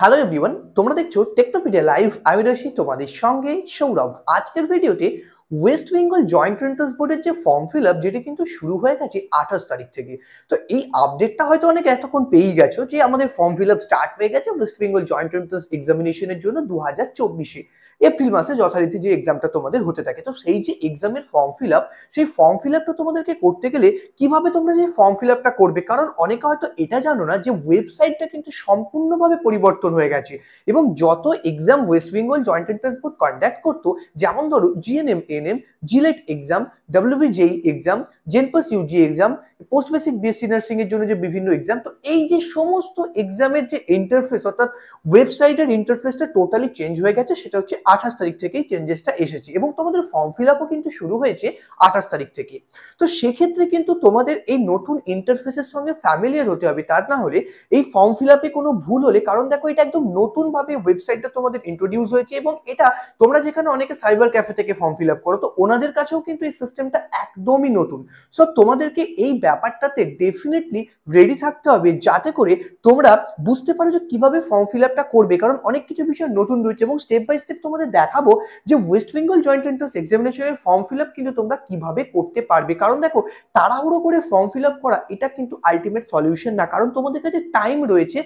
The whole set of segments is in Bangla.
হ্যালো এভরিওয়ান, তোমরা দেখছো টেকনোপিডিয়া লাইভ। আমি রয়েছি তোমাদের সঙ্গে সৌরভ। আজকের ভিডিওতে ওয়েস্ট বেঙ্গল জয়েন্ট এন্ট্রান্স বোর্ডের যে ফর্ম ফিল আপ, যেটি কিন্তু শুরু হয়ে গেছে 28 তারিখ থেকে। তো এই আপডেটটা হয়তো অনেকে এতক্ষণ পেয়েই গেছো যে আমাদের ফর্ম ফিল আপ স্টার্ট হয়ে গেছে ওয়েস্ট বেঙ্গল জয়েন্ট এন্ট্রান্স এক্সামিনেশনের জন্য 2024-এ এপ্রিল মাসে যথারীতি যে এক্সামটা তোমাদের হতে থাকে। তো সেই যে এক্সামের ফর্ম ফিল আপ, সেই ফর্ম ফিল আপটা তোমাদেরকে করতে গেলে কিভাবে তোমরা যে ফর্ম ফিল আপটা করবে, কারণ অনেকে হয়তো এটা জানো না যে ওয়েবসাইটটা কিন্তু সম্পূর্ণভাবে পরিবর্তন হয়ে গেছে। এবং যত exam West Bengal joint entrance board conduct করতো, যেমন ধরো GNM, ANM, JELET exam, WBJEE exam, JENPAS UG exam, post basic BSc nursing এর জন্য যে বিভিন্ন এক্সাম, তো এই যে সমস্ত এক্সামের যে ইন্টারফেস অর্থাৎ ওয়েবসাইটের ইন্টারফেসটা টোটালি চেঞ্জ হয়ে গেছে। সেটা হচ্ছে 28 তারিখ থেকেই চেঞ্জেসটা এসেছে এবং তোমাদের ফর্ম ফিল আপও কিন্তু শুরু হয়েছে 28 তারিখ থেকে। তো সেক্ষেত্রে কিন্তু তোমাদের এই নতুন ইন্টারফেসের সঙ্গে ফ্যামিলিয়ার হতে হবে, তার না হলে এই ফর্ম ফিল আপে কোনো ভুল হলে, কারণ দেখো এটা একদম নতুন ভাবে ওয়েবসাইটটা তোমাদের ইন্ট্রোডিউস হয়েছে এবং এটা তোমরা যেখানে অনেকে সাইবার ক্যাফে থেকে ফর্ম ফিল আপ করো, তো ওনাদের কাছেও কিন্তু এই সিস্টেমটা একদমই নতুন। সো তোমাদেরকে এই ব্যাপারটাতে ডেফিনেটলি রেডি থাকতে হবে, যাতে করে তোমরা বুঝতে পারো যে কিভাবে ফর্ম ফিল আপটা করবে, কারণ অনেক কিছু বিষয় নতুন রয়েছে এবং স্টেপ বাই স্টেপ তোমাদের দেখাবো যে ওয়েস্ট বেঙ্গল জয়েন্ট এন্ট্রান্স এক্সামিনেশনের ফর্ম ফিল আপ কিন্তু তোমরা কিভাবে করতে পারবে। কারণ দেখো, তাড়াহুড়ো করে ফর্ম ফিল আপ করা এটা কিন্তু আলটিমেট সলিউশন না, কারণ তোমাদের কাছে টাইম রয়েছে।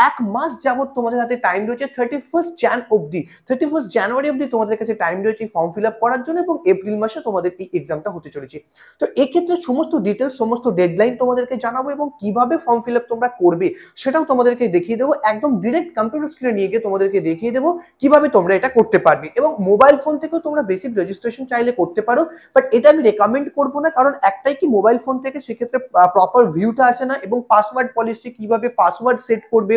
1 মাস যাবত তোমাদের হাতে টাইম রয়েছে, 31 জানুয়ারি অব্দি তোমাদের কাছে টাইম রয়েছে ফর্ম ফিল আপ করার জন্য, এবং এপ্রিল মাসে তোমাদের এই এক্সামটা হতে চলেছে। তো এক্ষেত্রে সমস্ত ডিটেলস, সমস্ত ডেডলাইন তোমাদেরকে জানাবো এবং কিভাবে ফর্ম ফিল আপ তোমরা করবে সেটাও তোমাদেরকে দেখিয়ে দেবো। একদম ডিরেক্ট কম্পিউটার স্ক্রিনে নিয়ে গিয়ে তোমাদেরকে দেখিয়ে দেবো কিভাবে তোমরা এটা করতে পারবে। এবং মোবাইল ফোন থেকেও তোমরা বেসিক রেজিস্ট্রেশন চাইলে করতে পারো, বাট এটা আমি রেকমেন্ড করবো না, কারণ একটাই কি, মোবাইল ফোন থেকে সেক্ষেত্রে প্রপার ভিউটা আসে না, এবং পাসওয়ার্ড পলিসি, কিভাবে পাসওয়ার্ড সেট করবে,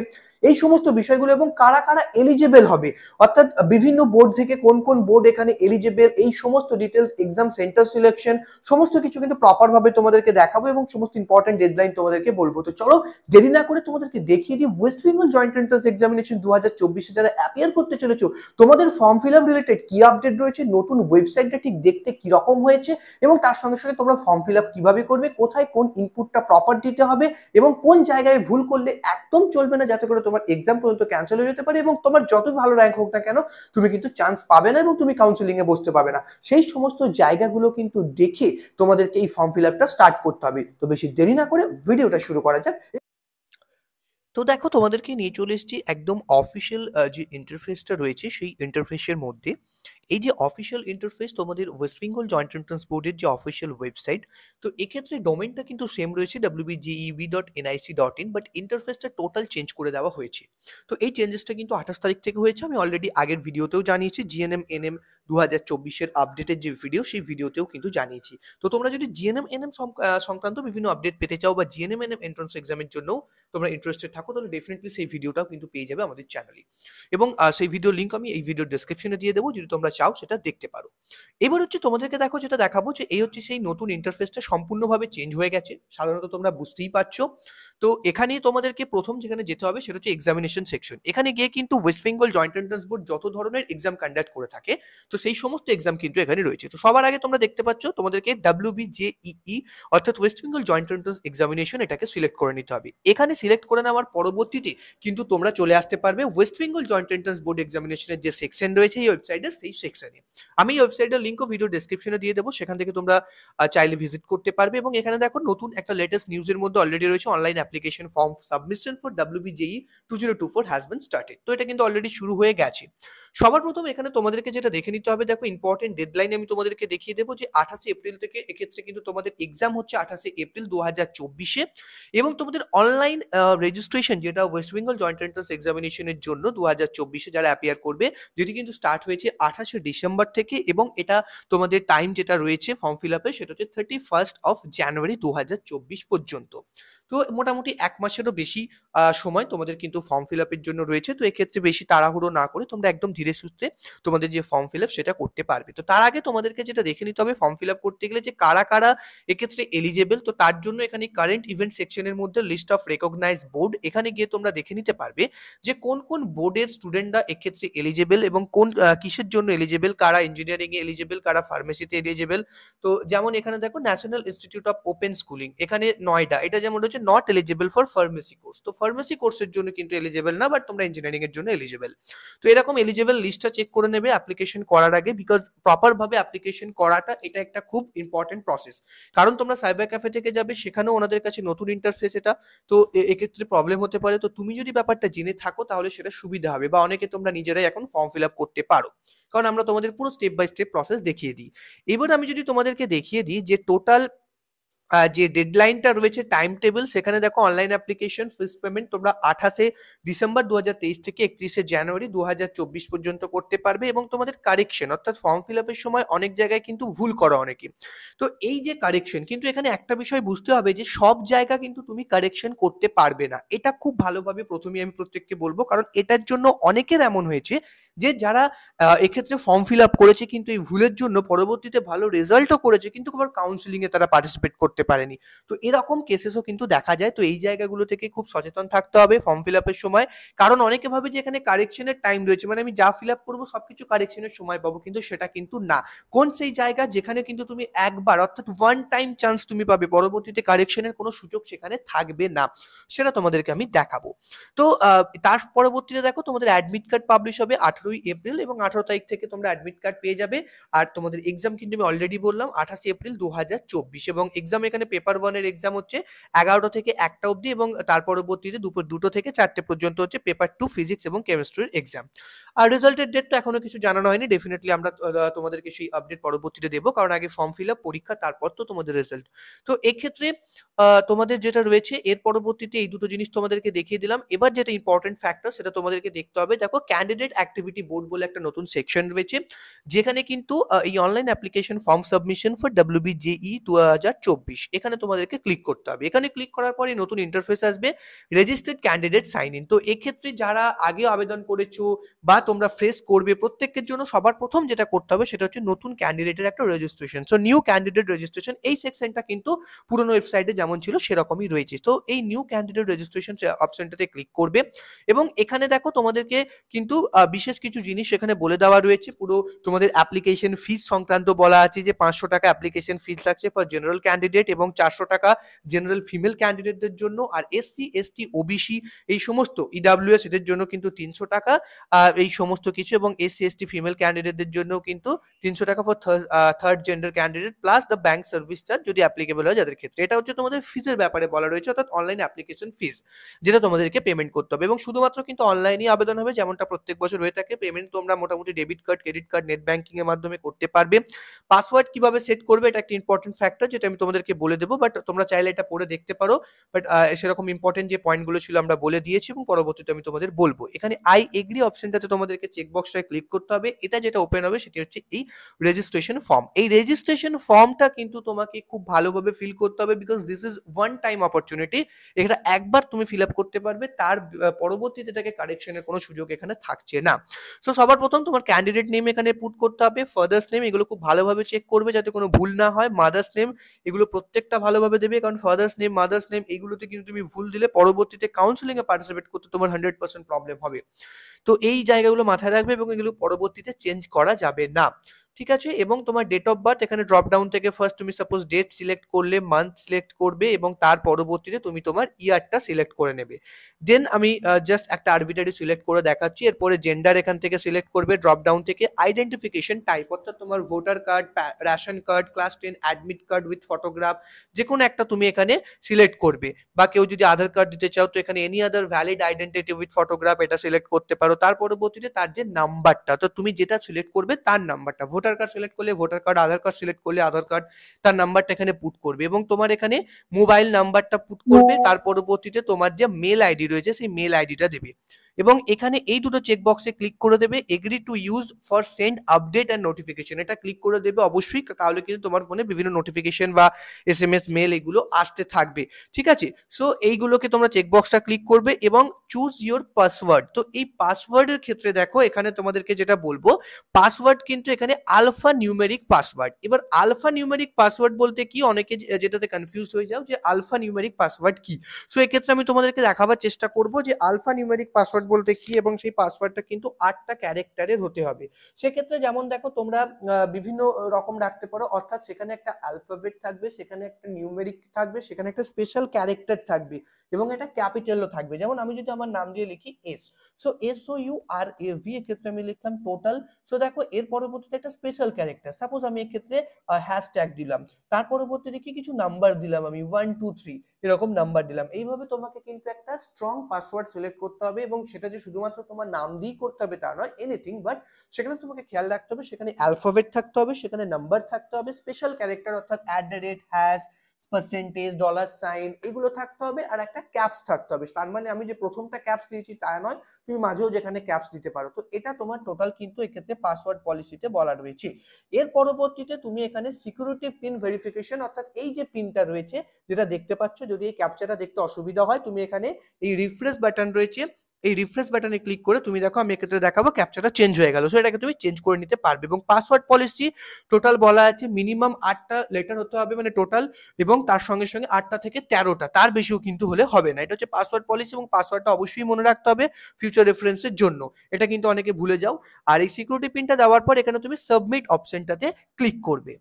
এই সমস্ত বিষয়গুলো, এবং কারা কারা এলিজেবল হবে, অর্থাৎ বিভিন্ন বোর্ড থেকে কোন কোন বোর্ড এখানে এলিজেবল, এই সমস্ত ডিটেলস, এক্সাম সেন্টার সিলেকশন, সমস্ত কিছু কিন্তু প্রপার ভাবে তোমাদেরকে দেখাবো এবং সমস্ত ইম্পর্টেন্ট ডেডলাইন তোমাদেরকে বলবো। তো চলো দেরি না করে তোমাদেরকে দেখিয়ে দিই West Bengal joint entrance examination 2024-এ যারা অ্যাপিয়ার করতে চলেছো, তোমাদের ফর্ম ফিল আপ রিলেটেড কি আপডেট রয়েছে, নতুন ওয়েবসাইটটা ঠিক দেখতে কি রকম হয়েছে, এবং তার সঙ্গে সঙ্গে তোমরা ফর্ম ফিল আপ কিভাবে করবে, কোথায় কোন ইনপুটটা প্রপার দিতে হবে, এবং কোন জায়গায় ভুল করলে একদম চলবে না, যাতে করে তোমার এক্সাম পর্যন্ত ক্যান্সেল হয়ে যেতে পারে এবং তোমার যত ভালো র্যাঙ্ক হোক না কেন তুমি কিন্তু চান্স পাবে না এবং তুমি কাউন্সিলিং এ বসতে পাবে না। সেই সমস্ত জায়গাগুলো কিন্তু দেখে তোমাদেরকে এই ফর্ম ফিল আপটা স্টার্ট করতে হবে। তো বেশি দেরি না করে ভিডিওটা শুরু করা যাক। তো দেখো, তোমাদেরকে নিয়ে চলে এসেছি একদম অফিসিয়াল যে ইন্টারফেসটা রয়েছে সেই ইন্টারফেসের মধ্যে। এই যে অফিসিয়াল ইন্টারফেস তোমাদের ওয়েস্ট বেঙ্গল জয়েন্ট এন্ট্রান্স বোর্ডের যে অফিসিয়াল ওয়েবসাইট, তো এক্ষেত্রে ডোমেইনটা কিন্তু সেম রয়েছে wbjeb.nic.in, বাট ইন্টারফেসটা টোটাল চেঞ্জ করে দেওয়া হয়েছে। তো এই চেঞ্জেসটা কিন্তু 28 তারিখ থেকে হয়েছে। আমি অলরেডি আগের ভিডিওতেও জানিয়েছি, জিএনএম এনএম 2024-এর আপডেটের যে ভিডিও, সেই ভিডিওতেও কিন্তু জানিয়েছি। তো তোমরা যদি জিএনএম এনএম সংক্রান্ত বিভিন্ন আপডেট পেতে চাও, বা জিএনএম এনএম এন্ট্রান্স এক্সামের জন্য তোমরা ইন্টারেস্টেড থাকো, তাহলে ডেফিনেটলি সেই ভিডিওটাও কিন্তু পেয়ে যাবে আমাদের চ্যানেলে, এবং সেই ভিডিও লিঙ্ক আমি এই ভিডিও ডেসক্রিপশনে দিয়ে দেবো, যদি তোমরা চাও সেটা দেখতে পারো। এবার হচ্ছে তোমাদেরকে দেখো যেটা দেখাবো, যে এই হচ্ছে সেই নতুন ইন্টারফেসটা সম্পূর্ণভাবে চেঞ্জ হয়ে গেছে, সাধারণত তোমরা বুঝতেই পারছো। তো এখানে তোমাদেরকে প্রথম যেখানে যেতে হবে সেটা হচ্ছে এক্সামিনেশন সেকশন। এখানে গিয়ে কিন্তু West Bengal joint entrance board যত ধরনের এক্সাম কন্ডাক্ট করে থাকে, তো সেই সমস্ত এক্সাম কিন্তু এখানে রয়েছে। তো সবার আগে তোমরা দেখতে পাচ্ছ তোমাদেরকে WBJEE অর্থাৎ West Bengal joint entrance examination, এটাকে সিলেক্ট করে নিতে হবে। এখানে সিলেক্ট করে নেওয়ার পরবর্তীতে কিন্তু তোমরা চলে আসতে পারবে West Bengal joint entrance board এক্সামিনেশনের যে সেকশন রয়েছে এই ওয়েবসাইটের, সেই সেকশনে। আমি এই ওয়েবসাইটের লিঙ্কও ভিডিও ডেসক্রিপশনে দিয়ে দেবো, সেখান থেকে তোমরা চাইলে ভিজিট করতে পারবে। এবং এখানে দেখো নতুন একটা লেটেস্ট নিউজের মধ্যে অলরেডি রয়েছে, online application form submission for WBJE 2024 has been started. তো এটা কিন্তু অলরেডি শুরু হয়ে গেছে। সবার প্রথম এখানে তোমাদেরকে যেটা দেখে নিতে হবে, দেখো ইম্পর্টেন্ট ডেডলাইন আমি তোমাদেরকে দেখিয়ে দেবো, যে 28 এপ্রিল থেকে এক্ষেত্রে কিন্তু তোমাদের এক্সাম হচ্ছে 28 এপ্রিল 2024-এ, এবং তোমাদের অনলাইন রেজিস্ট্রেশন যেটা ওয়েস্ট বেঙ্গল জয়েন্ট এন্ট্রান্স এক্সামিনেশনের জন্য 2024-এ যারা অ্যাপিয়ার করবে, যেটি কিন্তু স্টার্ট হয়েছে 28শে ডিসেম্বর থেকে, এবং এটা তোমাদের টাইম যেটা রয়েছে ফর্ম ফিল আপে সেটা হচ্ছে 31 জানুয়ারি 2024 পর্যন্ত। তো মোটামুটি 1 মাসেরও বেশি সময় তোমাদের কিন্তু ফর্ম ফিল আপের জন্য রয়েছে। তো এক্ষেত্রে বেশি তাড়াহুড়ো না করে তোমরা একদম ধীরে সুস্থে তোমাদের যে ফর্ম ফিল আপ সেটা করতে পারবে। তো তার আগে তোমাদেরকে যেটা দেখে নিতে হবে ফর্ম ফিল আপ করতে গেলে, যে কারা কারা এক্ষেত্রে এলিজেবল। তো তার জন্য এখানে কারেন্ট ইভেন্ট সেকশনের মধ্যে লিস্ট অফ রেকগনাইজ বোর্ড, এখানে গিয়ে তোমরা দেখে নিতে পারবে যে কোন কোন বোর্ডের স্টুডেন্টরা এক্ষেত্রে এলিজেবল, এবং কোন কিসের জন্য এলিজেবল, কারা ইঞ্জিনিয়ারিং এ এলিজেবল, কারা ফার্মেসিতে এলিজেবল। তো যেমন এখানে দেখো national institute of open schooling, এখানে নয়ডা, এটা যেমন হচ্ছে হচ্ছে not eligible for pharmacy course. তো ফার্মেসি কোর্সের জন্য কিন্তু এলিজিবল না, বাট তোমরা ইঞ্জিনিয়ারিং এর জন্য এলিজিবল। তো এরকম এলিজিবল লিস্টটা চেক করে নেবে অ্যাপ্লিকেশন করার আগে, বিকজ প্রপার ভাবে অ্যাপ্লিকেশন করাটা এটা একটা খুব ইম্পর্টেন্ট প্রসেস। কারণ তোমরা সাইবার ক্যাফে থেকে যাবে, সেখানেও ওনাদের কাছে নতুন ইন্টারফেস এটা, তো এক্ষেত্রে প্রবলেম হতে পারে। তো তুমি যদি ব্যাপারটা জেনে থাকো তাহলে সেটা সুবিধা হবে, বা অনেকে তোমরা নিজেরাই এখন ফর্ম ফিল আপ করতে পারো, কারণ আমরা তোমাদের পুরো স্টেপ বাই স্টেপ প্রসেস দেখিয়ে দিই। এবার আমি যদি তোমাদেরকে দেখিয়ে দিই যে টোটাল যে ডেডলাইনটা রয়েছে টাইম টেবিল, সেখানে দেখো অনলাইন অ্যাপ্লিকেশন ফিস পেমেন্ট তোমরা 28 ডিসেম্বর 2023 থেকে 31 জানুয়ারি 2024 পর্যন্ত করতে পারবে। এবং তোমাদের কারেকশন অর্থাৎ ফর্ম ফিল আপের সময় অনেক জায়গায় কিন্তু ভুল করো অনেকে, তো এই যে কারেকশন, কিন্তু এখানে একটা বিষয় বুঝতে হবে যে সব জায়গা কিন্তু তুমি কারেকশন করতে পারবে না, এটা খুব ভালোভাবে প্রথমেই আমি প্রত্যেককে বলবো, কারণ এটার জন্য অনেকের এমন হয়েছে যে যারা এক্ষেত্রে ফর্ম ফিল আপ করেছে কিন্তু এই ভুলের জন্য পরবর্তীতে ভালো রেজাল্টও করেছে, কিন্তু আবার কাউন্সিলিং এ তারা পার্টিসিপেট করতে পারেনি। তো এরকম কেসেসও কিন্তু দেখা যায়। তো এই জায়গাগুলো থেকে খুব সচেতন থাকতে হবে ফর্ম ফিল আপের সময়, কারণ অনেকে ভাবে যে এখানে কারেকশনের টাইম রয়েছে, মানে আমি যা ফিল আপ করবো সবকিছু কারেকশনের সময় পাবো, কিন্তু সেটা কিন্তু না। কোন সেই জায়গা যেখানে কিন্তু তুমি একবার অর্থাৎ ওয়ান টাইম চান্স তুমি পাবে, পরবর্তীতে কারেকশনের কোনো সুযোগ সেখানে থাকবে না, সেটা তোমাদেরকে আমি দেখাবো। তো তার পরবর্তীতে দেখো তোমাদের অ্যাডমিট কার্ড পাবলিশ হবে 18 এপ্রিল, এবং 18 তারিখ থেকে তোমরা অ্যাডমিট কার্ড পেয়ে যাবে। আর তোমাদের এক্সাম কিন্তু আমি অলরেডি বললাম 28 এপ্রিল 2024, এবং এক্সাম এখানে পেপার 1 এর এক্সাম হচ্ছে 11টা থেকে 1টা অবধি, এবং তার পরবর্তীতে দুপুর 2টো থেকে 4টে পর্যন্ত হচ্ছে পেপার 2 ফিজিক্স এবং কেমিস্ট্রির এক্সাম। আর রেজাল্টের ডেট তো এখনো কিছু জানানো হয়নি, ডেফিনেটলি আমরা তোমাদেরকে সেই আপডেট পরবর্তীতে দেবো, কারণ আগে ফর্ম ফিল আপ, পরীক্ষা, তারপর তো তোমাদের রেজাল্ট। তো এক্ষেত্রে তোমাদের যেটা রয়েছে এর পরবর্তীতে এই দুটো জিনিস তোমাদেরকে দেখিয়ে দিলাম। এবার যেটা ইম্পর্টেন্ট ফ্যাক্টর সেটা তোমাদেরকে দেখতে হবে। দেখো ক্যান্ডিডেট অ্যাক্টিভিটি বোর্ড বলে একটা নতুন সেকশন রয়েছে, যেখানে কিন্তু এই online application form submission for WBJE 2024 এখানে তোমাদেরকে ক্লিক করতে হবে। এখানে ক্লিক করার পরে নতুন ইন্টারফেস আসবে, রেজিস্টার্ড ক্যান্ডিডেট সাইন ইন। তো এক্ষেত্রে যারা আগে আবেদন করেছো বা তোমরা ফ্রেশ করবে, প্রত্যেকের জন্য সবার প্রথম যেটা করতে হবে সেটা হচ্ছে নতুন ক্যান্ডিডেটের একটা registration. So new candidate registration এই সেকশনটা কিন্তু পুরোনো ওয়েবসাইটে যেমন ছিল সেরকমই রয়েছে। তো এই নিউ ক্যান্ডিডেট রেজিস্ট্রেশন অপশনটাতে ক্লিক করবে, এবং এখানে দেখো তোমাদেরকে কিন্তু বিশেষ কিছু জিনিস এখানে বলে দেওয়া রয়েছে। পুরো তোমাদের অ্যাপ্লিকেশন ফিস সংক্রান্ত বলা আছে যে 500 টাকা অ্যাপ্লিকেশন ফিস লাগছে ফর জেনারেল ক্যান্ডিডেট, এবং 400 টাকা জেনারেল ফিমেল ক্যান্ডিডেটদের জন্য। আর SC ST OBC এই সমস্ত EWS এদের জন্য কিন্তু 300 টাকা এই সমস্ত কিছু, এবং SC ST ফিমেল ক্যান্ডিডেটদের জন্য কিন্তু 300 টাকা for third gender candidate, plus the bank service charge যদি অ্যাপ্লিকেবল হয় যাদের ক্ষেত্রে। এটা হচ্ছে তোমাদের ফিজের ব্যাপারে বলা রয়েছে, অর্থাৎ অনলাইন অ্যাপ্লিকেশন ফিজ যেটা তোমাদেরকে পেমেন্ট করতে হবে, এবং শুধুমাত্র কিন্তু অনলাইনেই আবেদন হবে যেমনটা প্রত্যেক বছর হয়ে থাকে। পেমেন্ট তোমরা মোটামুটি debit card, credit card, net banking এর মাধ্যমে করতে পারবে। পাসওয়ার্ড কিভাবে সেট করবে এটা একটা ইম্পর্টেন্ট ফ্যাক্টর, যেটা আমি তোমাদেরকে বলে দেবো, বাট তোমরা চাইলে এটা পড়ে দেখতে পারো। বাট সেরকম ইম্পর্টেন্ট যে পয়েন্টগুলো ছিল আমরা বলে দিয়েছি, এবং পরবর্তীতে আমি তোমাদের বলবো। এখানে আই এগ্রি অপশনটাতে তোমাদেরকে চেকবক্সটায় ক্লিক করতে হবে। এটা যেটা ওপেন হবে সেটি হচ্ছে এই রেজিস্ট্রেশন ফর্ম। এই রেজিস্ট্রেশন ফর্মটা কিন্তু তোমাকে খুব ভালোভাবে ফিল করতে হবে, because this is one time opportunity. এটা একবার তুমি ফিল আপ করতে পারবে, তার পরবর্তীতে এটাকে কারেকশনের কোনো সুযোগ এখানে থাকছে না। সো সবার প্রথম তোমার ক্যান্ডিডেট নেম এখানে পুট করতে হবে, ফাদার্স নেম এগুলো খুব ভালোভাবে চেক করবে যাতে কোনো ভুল না হয়, মাদার্স নেম এগুলো প্রত্যেকটা ভালোভাবে দেবে, কারণ ফাদার্স নেম, মাদার্স নেম এগুলোতে কিন্তু তুমি ভুল দিলে পরবর্তীতে কাউন্সিলিং এ পার্টিসিপেট করতে তোমার 100% প্রবলেম হবে। তো এই জায়গাগুলো মাথায় রাখবে, এবং এগুলো পরবর্তীতে চেঞ্জ করা যাবে না, ঠিক আছে। এবং তোমার ডেট অফ বার্থ এখানে ড্রপ ডাউন থেকে ফার্স্ট তুমি সাপোজ ডেট সিলেক্ট করলে মান্থ সিলেক্ট করবে, এবং তার পরবর্তীতে তুমি তোমার ইয়ারটা সিলেক্ট করে নেবে। দেন আমি জাস্ট একটা আরবিটারি সিলেক্ট করে দেখাচ্ছি। এরপরে জেন্ডার এখান থেকে সিলেক্ট করবে ড্রপ ডাউন থেকে, আইডেন্টিফিকেশন টাইপ অর্থাৎ তোমার voter card, ration card, class 10 admit card with photograph যে কোনো একটা তুমি এখানে সিলেক্ট করবে, বা কেউ যদি আধার কার্ড দিতে চাও তো এখানে any other valid identity with photograph এটা সিলেক্ট করতে পারো। তার পরবর্তীতে তার যে নাম্বারটা, তো তুমি যেটা সিলেক্ট করবে তার নাম্বারটা, ভোটার কার্ড সিলেক্ট করলে ভোটার কার্ড, আধার কার্ড সিলেক্ট করলে আধার কার্ড, তার নাম্বারটা এখানে পুট করবে, এবং তোমার এখানে মোবাইল নাম্বারটা পুট করবে। তার পরবর্তীতে তোমার যে মেল আইডি রয়েছে সেই মেল আইডিটা দেবে, এবং এখানে এই দুটো চেকবক্সে ক্লিক করে দেবে। Agree to use for send update and notification এটা ক্লিক করে দেবে অবশ্যই, তাহলে কিন্তু তোমার ফোনে বিভিন্ন নোটিফিকেশন বা SMS মেল এগুলো আসতে থাকবে, ঠিক আছে। সো এইগুলোকে তোমরা চেকবক্সটা ক্লিক করবে, এবং চুজ ইওর পাসওয়ার্ড। তো এই পাসওয়ার্ডের ক্ষেত্রে দেখো এখানে তোমাদেরকে যেটা বলবো, পাসওয়ার্ড কিন্তু এখানে আলফা নিউমেরিক পাসওয়ার্ড। এবার আলফা নিউমেরিক পাসওয়ার্ড বলতে কি, অনেকে যেটাতে কনফিউজ হয়ে যাও যে আলফা নিউমেরিক পাসওয়ার্ড কি। সো এক্ষেত্রে আমি তোমাদেরকে দেখাবার চেষ্টা করবো যে আলফা নিউমেরিক পাসওয়ার্ড পাসওয়ার্ড বলতে কি, এবং সেই পাসওয়ার্ডটা কিন্তু 8টা ক্যারেক্টারের হতে হবে। সেক্ষেত্রে যেমন দেখো তোমরা বিভিন্ন রকম রাখতে পারো, অর্থাৎ সেখানে একটা অ্যালফাবেট থাকবে, সেখানে একটা নিউমেরিক থাকবে, সেখানে একটা স্পেশাল ক্যারেক্টার থাকবে এবং একটা ক্যাপিটালও থাকবে। যেমন আমি যদি আমার নাম দিয়ে লিখি এস, সো SOURAV, এক্ষেত্রে আমি লিখলাম টোটাল। সো দেখো এর পরবর্তীতে একটা স্পেশাল ক্যারেক্টার, সাপোজ আমি এক্ষেত্রে হ্যাশট্যাগ দিলাম, তার পরবর্তীতে কি কিছু নাম্বার দিলাম, আমি 1 2 3 এরকম নাম্বার দিলাম। এইভাবে তোমাকে কিন্তু একটা স্ট্রং পাসওয়ার্ড সিলেক্ট করতে হবে, এবং সেটা যে শুধুমাত্র তোমার নাম দিয়েই করতে হবে তা নয়, এনিথিং, বাট সেখানে তোমাকে খেয়াল রাখতে হবে সেখানে অ্যালফাবেট থাকতে হবে, সেখানে নাম্বার থাকতে হবে, স্পেশাল ক্যারেক্টার অর্থাৎ @ হ্যাশ, পার্সেন্টেজ, ডলার সাইন, এগুলো থাকতে হবে, আর একটা ক্যাপস থাকতে হবে। তার মানে আমি যে প্রথমটা ক্যাপস দিয়েছি তা নয়, তুমি মাঝেও যেখানে ক্যাপস দিতে পারো। তো এটা তোমার টোটাল কিন্তু এক্ষেত্রে পাসওয়ার্ড পলিসিতে বলা রয়েছে। এর পরবর্তীতে তুমি এখানে সিকিউরিটি পিন ভেরিফিকেশন, অর্থাৎ এই যে পিনটা রয়েছে যেটা দেখতে পাচ্ছ, যদি এই ক্যাপচাটা দেখতে অসুবিধা হয়, তুমি এখানে এই রিফ্রেশ বাটন রয়েছে, এই রিফ্রেশ বাটনে ক্লিক করে তুমি দেখো আমি এক্ষেত্রে দেখাবো ক্যাপচাটা চেঞ্জ হয়ে গেল। সো এটাকে তুমি চেঞ্জ করে নিতে পারবে। এবং পাসওয়ার্ড পলিসি টোটাল বলা আছে মিনিমাম 8টা লেটার হতে হবে, মানে টোটাল, এবং তার সঙ্গে সঙ্গে 8টা থেকে 13টা, তার বেশিও কিন্তু হলে হবে না। এটা হচ্ছে পাসওয়ার্ড পলিসি, এবং পাসওয়ার্ডটা অবশ্যই মনে রাখতে হবে ফিউচার রেফারেন্সের জন্য। এটা কিন্তু অনেকে ভুলে যাও। আর এই সিকিউরিটি পিনটা দেওয়ার পর এখানে তুমি সাবমিট অপশনটাতে ক্লিক করবে।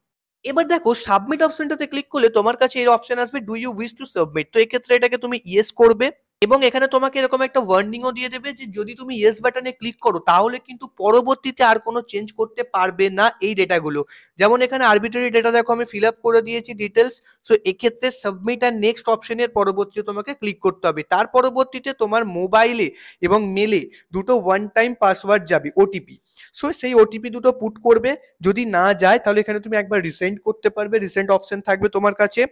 এবার দেখো সাবমিট অপশনটাতে ক্লিক করলে তোমার কাছে এই অপশন আসবে, do you wish to submit. তো এক্ষেত্রে এটাকে তুমি ইয়েস করবে, এবং এখানে তোমাকে এরকম একটা ওয়ার্নিংও দিয়ে দেবে যে যদি তুমি ইয়েস বাটনে ক্লিক করো তাহলে কিন্তু পরবর্তীতে আর কোনো চেঞ্জ করতে পারবে না এই ডেটাগুলো। যেমন এখানে আরবিট্রারি ডেটা দেখো আমি ফিল আপ করে দিয়েছি ডিটেলস। সো এক্ষেত্রে সাবমিট আর নেক্সট অপশনের পরবর্তীতে তোমাকে ক্লিক করতে হবে। তার পরবর্তীতে তোমার মোবাইলে এবং মেলে দুটো ওয়ান টাইম পাসওয়ার্ড যাবে, ওটিপি। সো সেই ওটিপি দুটো পুট করবে, যদি না যায় তাহলে এখানে তুমি একবার রিসেন্ড করতে পারবে, রিসেন্ড অপশন থাকবে তোমার কাছে।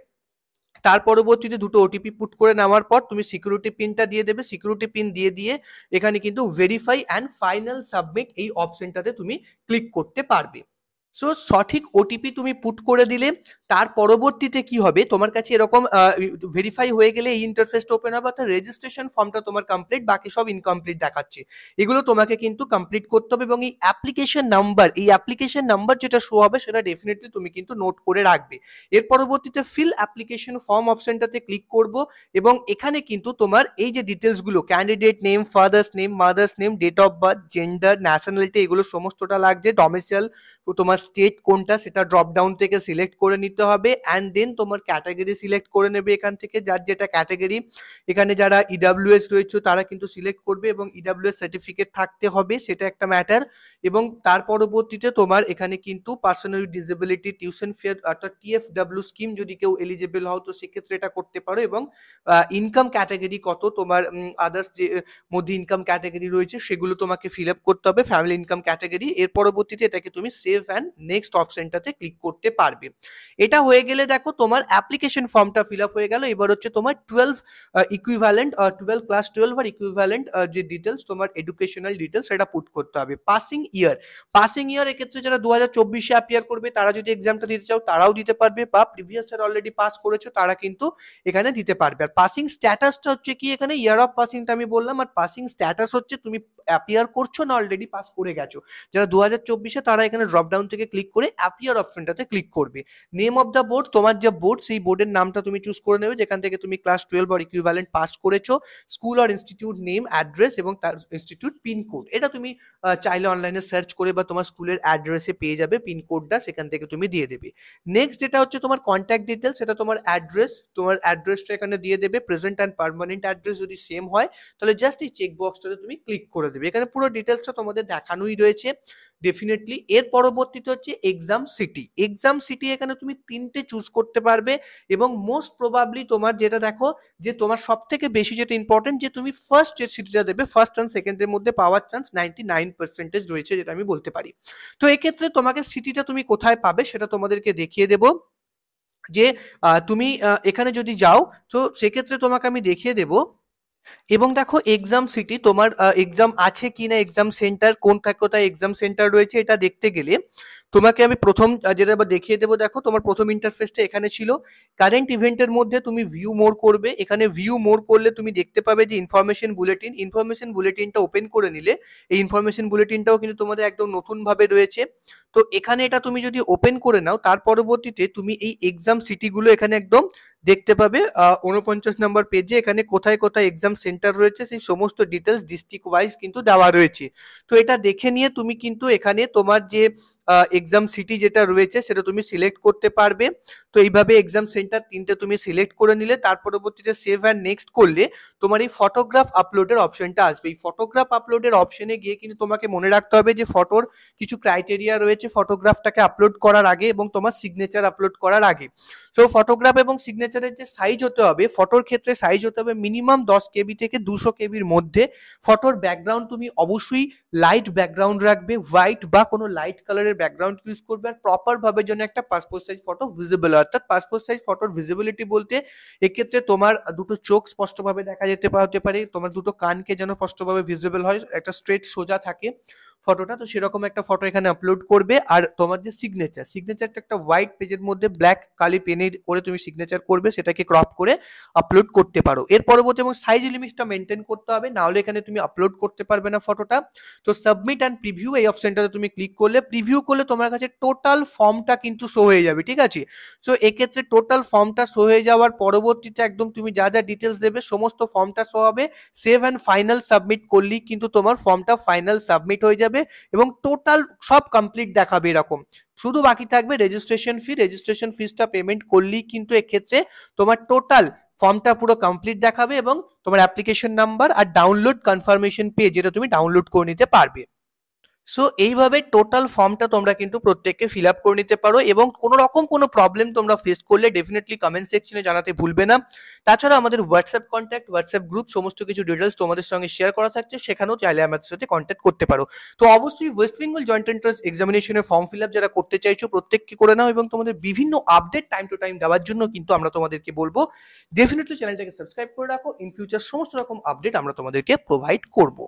তার পরবর্তীতে দুটো ওটিপি পুট করে নেওয়ার পর তুমি সিকিউরিটি পিনটা দিয়ে দেবে, সিকিউরিটি পিন দিয়ে এখানে কিন্তু ভেরিফাই অ্যান্ড ফাইনাল সাবমিট এই অপশনটাতে তুমি ক্লিক করতে পারবে। সো সঠিক ওটিপি তুমি পুট করে দিলে তার পরবর্তীতে কি হবে, তোমার কাছে এরকম ভেরিফাই হয়ে গেলে এই ইন্টারফেসটা ওপেন হবে, অর্থাৎ রেজিস্ট্রেশন ফর্মটা তোমার কমপ্লিট, বাকি সব ইনকমপ্লিট দেখাচ্ছে। এগুলো তোমাকে কিন্তু কমপ্লিট করতে হবে, এবং এই অ্যাপ্লিকেশন নাম্বার যেটা শো হবে সেটা ডেফিনেটলি তুমি কিন্তু নোট করে রাখবে। এর পরবর্তীতে ফিল অ্যাপ্লিকেশন ফর্ম অপশনটাতে ক্লিক করব, এবং এখানে কিন্তু তোমার এই যে ডিটেলসগুলো, candidate name, father's name, mother's name, date of birth, gender, nationality, এগুলো সমস্তটা লাগছে। ডোমিসাইল, তোমার স্টেট কোনটা সেটা ড্রপ ডাউন থেকে সিলেক্ট করে নিতে হবে, অ্যান্ড দেন তোমার ক্যাটাগরি সিলেক্ট করে নেবে এখান থেকে, যার যেটা ক্যাটাগরি। এখানে যারা ইডাব্লিউএস রয়েছে তারা কিন্তু সিলেক্ট করবে, এবং ইডাব্লিউএস সার্টিফিকেট থাকতে হবে, সেটা একটা ম্যাটার। এবং তার পরবর্তীতে তোমার এখানে কিন্তু পার্সোনাল ডিসেবিলিটি টিউশন ফেয়ার অর্থাৎ TFW স্কিম যদি কেউ এলিজিবল হও তো সেক্ষেত্রে এটা করতে পারো, এবং ইনকাম ক্যাটাগরি কত তোমার, আদার্স যে মধ্যে ইনকাম ক্যাটাগরি রয়েছে সেগুলো তোমাকে ফিল আপ করতে হবে, ফ্যামিলি ইনকাম ক্যাটাগরি। এর পরবর্তীতে এটাকে তুমি সেভ অ্যান্ড নেক্সট অপশনটাতে ক্লিক করতে পারবে। এটা হয়ে গেলে দেখো তোমার অ্যাপ্লিকেশন ফর্মটা ফিল আপ হয়ে গেল। এবার হচ্ছে তোমার 12 ইকুইভ্যালেন্ট 12 ক্লাস 12 আর ইকুইভ্যালেন্ট যে ডিটেলস তোমার এডুকেশনাল ডিটেলস সেটা পুট করতে হবে। পাসিং ইয়ার এক্ষেত্রে যারা 2024-এ অ্যাপিয়ার করবে তারা যদি এক্সামটা দিতে চাও তারাও দিতে পারবে, বা প্রিভিয়াস যারা অলরেডি পাস করেছো তারা কিন্তু এখানে দিতে পারবে। আর পাসিং স্ট্যাটাসটা হচ্ছে কি, এখানে ইয়ার অফ পাসিংটা আমি বললাম, আর পাসিং স্ট্যাটাস হচ্ছে তুমি অ্যাপিয়ার করছো না অলরেডি পাস করে গেছো। যারা 2024-এ তারা এখানে ড্রপ ডাউন থেকে ক্লিক করে অ্যাপিয়ার অপশনটাতে ক্লিক করবে। নেম অফ দ্য বোর্ড, তোমার যে বোর্ড সেই বোর্ডের নামটা তুমি চুজ করে নেবে যেখান থেকে তুমি ক্লাস 12 আর ইকুইভ্যালেন্ট পাস করেছো। স্কুল আর ইনস্টিটিউট নেম, অ্যাড্রেস এবং তার ইনস্টিটিউট পিনকোড, এটা তুমি চাইলে অনলাইনে সার্চ করে বা তোমার স্কুলের অ্যাড্রেসে পেয়ে যাবে পিনকোডটা, সেখান থেকে তুমি দিয়ে দেবে। নেক্সট যেটা হচ্ছে তোমার কন্ট্যাক্ট ডিটেলস, সেটা তোমার অ্যাড্রেসটা এখানে দিয়ে দেবে। প্রেজেন্ট অ্যান্ড পার্মানেন্ট অ্যাড্রেস যদি সেম হয় তাহলে জাস্ট এই চেক বক্সটাতে তুমি ক্লিক করে দেবে। এখানে পুরো ডিটেলসটা তোমাদের দেখানোই রয়েছে ডেফিনেটলি। এর পরবর্তীতে হচ্ছে এক্সাম সিটি, এখানে তুমি 3টে চুজ করতে পারবে, এবং মোস্ট প্রবাবলি তোমার যেটা দেখো যে তোমার সব থেকে বেশি যেটা ইম্পর্টেন্ট যে তুমি ফার্স্ট যে সিটিটা দেবে, ফার্স্ট অ্যান্ড সেকেন্ডের মধ্যে পাওয়ার চান্স 99% রয়েছে, যেটা আমি বলতে পারি। তো এক্ষেত্রে তোমাকে সিটিটা তুমি কোথায় পাবে সেটা তোমাদেরকে দেখিয়ে দেবো। যে তুমি এখানে যদি যাও তো সেক্ষেত্রে তোমাকে আমি দেখিয়ে দেবো। এবং দেখো এক্সাম সিটি তোমার এক্সাম আছে কিনা, এক্সাম সেন্টার কোথায় এক্সাম সেন্টার রয়েছে এটা দেখতে গেলে তোমাকে আমি প্রথম যেটা দেখিয়ে দেবো। দেখো তোমার প্রথম ইন্টারফেসটা এখানে ছিল, কারেন্ট ইভেন্টের মধ্যে তুমি ভিউ মোর করবে। এখানে ভিউ মোর করলে তুমি দেখতে পাবে যে ইনফরমেশন বুলেটিনটা ওপেন করে নিলে এই ইনফরমেশন বুলেটিনটাও কিন্তু তোমাদের একদম নতুন ভাবে রয়েছে। তো এখানে এটা তুমি যদি ওপেন করে নাও তার পরবর্তীতে তুমি এই এক্সাম সিটিগুলো এখানে একদম দেখতে পাবে 49 নম্বর পেজে এখানে কোথায় কোথায় এক্সাম সেন্টার রয়েছে সেই সমস্ত ডিটেলস ডিস্ট্রিক্ট ওয়াইজ কিন্তু দেওয়া রয়েছে। তো এটা দেখে নিয়ে তুমি কিন্তু এখানে তোমার যে এক্সাম সিটি যেটা রয়েছে সেটা তুমি সিলেক্ট করতে পারবে। তো এইভাবে এক্সাম সেন্টার 3টে তুমি সিলেক্ট করে নিলে, তার পরবর্তীতে সেভ অ্যান্ড নেক্সট করলে তোমার এই ফটোগ্রাফ আপলোডের অপশনটা আসবে। এই ফটোগ্রাফ আপলোডের অপশনে গিয়ে কিন্তু তোমাকে মনে রাখতে হবে যে ফটোর কিছু ক্রাইটেরিয়া রয়েছে ফটোগ্রাফটাকে আপলোড করার আগে এবং তোমার সিগনেচার আপলোড করার আগে। সো ফটোগ্রাফ এবং সিগনেচারের যে সাইজ হতে হবে, ফটোর ক্ষেত্রে সাইজ হতে হবে মিনিমাম 10 কেবি থেকে 200 কেবির মধ্যে। ফটোর ব্যাকগ্রাউন্ড তুমি অবশ্যই লাইট ব্যাকগ্রাউন্ড রাখবে, হোয়াইট বা কোনো লাইট কালারের ব্যাকগ্রাউন্ড ইউজ করবে, আর প্রপার ভাবে যেন একটা পাসপোর্ট সাইজ ফটো ভিজিবল হয়। অর্থাৎ পাসপোর্ট সাইজ ফটোর ভিজিবিলিটি বলতে এক্ষেত্রে তোমার দুটো চোখ স্পষ্টভাবে দেখা যেতে হতে পারে, তোমার দুটো কানকে যেন স্পষ্টভাবে ভিজিবল হয়, একটা স্ট্রেট সোজা থাকে ফটোটা। তো সেরকম একটা ফটো এখানে আপলোড করবে। আর তোমার যে সিগনেচারটা একটা হোয়াইট পেজের মধ্যে ব্ল্যাক কালি পেনে করে তুমি সিগনেচার করবে, সেটাকে ক্রপ করে আপলোড করতে পারো। এর পরবর্তী এবং সাইজ লিমিটটা মেনটেন করতে হবে, না হলে এখানে তুমি আপলোড করতে পারবে না ফটোটা। তো সাবমিট অ্যান্ড প্রিভিউ এই অপশনটাতে তুমি ক্লিক করলে, প্রিভিউ করলে তোমার কাছে টোটাল ফর্মটা কিন্তু শো হয়ে যাবে, ঠিক আছে। সো এক্ষেত্রে টোটাল ফর্মটা শো হয়ে যাওয়ার পরবর্তীতে একদম তুমি যা যা ডিটেলস দেবে সমস্ত ফর্মটা শো হবে। সেভ অ্যান্ড ফাইনাল সাবমিট করলেই কিন্তু তোমার ফর্মটা ফাইনাল সাবমিট হয়ে যাবে এবং টোটাল সব কমপ্লিট দেখাবে এরকম। শুধু বাকি থাকবে রেজিস্ট্রেশন ফিসটা পেমেন্ট করলেই কিন্তু এক্ষেত্রে তোমার টোটাল ফর্মটা পুরো কমপ্লিট দেখাবে এবং তোমার অ্যাপ্লিকেশন নাম্বার আর ডাউনলোড কনফার্মেশন পেজ যেটা তুমি ডাউনলোড করে নিতে পারবে। সো এইভাবে টোটাল ফর্মটা তোমরা কিন্তু প্রত্যেককে ফিল আপ করে নিতে পারো এবং কোনো রকম কোনো প্রবলেম তোমরা ফেস করলে ডেফিনেটলি কমেন্ট সেকশনে জানাতে ভুলবে না। তাছাড়া আমাদের হোয়াটসঅ্যাপ কন্ট্যাক্ট, হোয়াটসঅ্যাপ গ্রুপ সমস্ত কিছু ডিটেলস তোমাদের সঙ্গে শেয়ার করা থাকছে, সেখানেও চাইলে আমাদের সাথে কন্ট্যাক্ট করতে পারো। তো অবশ্যই ওয়েস্ট বেঙ্গল জয়েন্ট এন্ট্রান্স এক্সামিনেশনের ফর্ম ফিল আপ যারা করতে চাইছো প্রত্যেককে করে নাও এবং তোমাদের বিভিন্ন আপডেট টাইম টু টাইম দেওয়ার জন্য কিন্তু আমরা তোমাদেরকে বলবো ডেফিনেটলি চ্যানেলটাকে সাবস্ক্রাইব করে রাখো। ইন ফিউচার সমস্ত রকম আপডেট আমরা তোমাদেরকে প্রোভাইড করবো।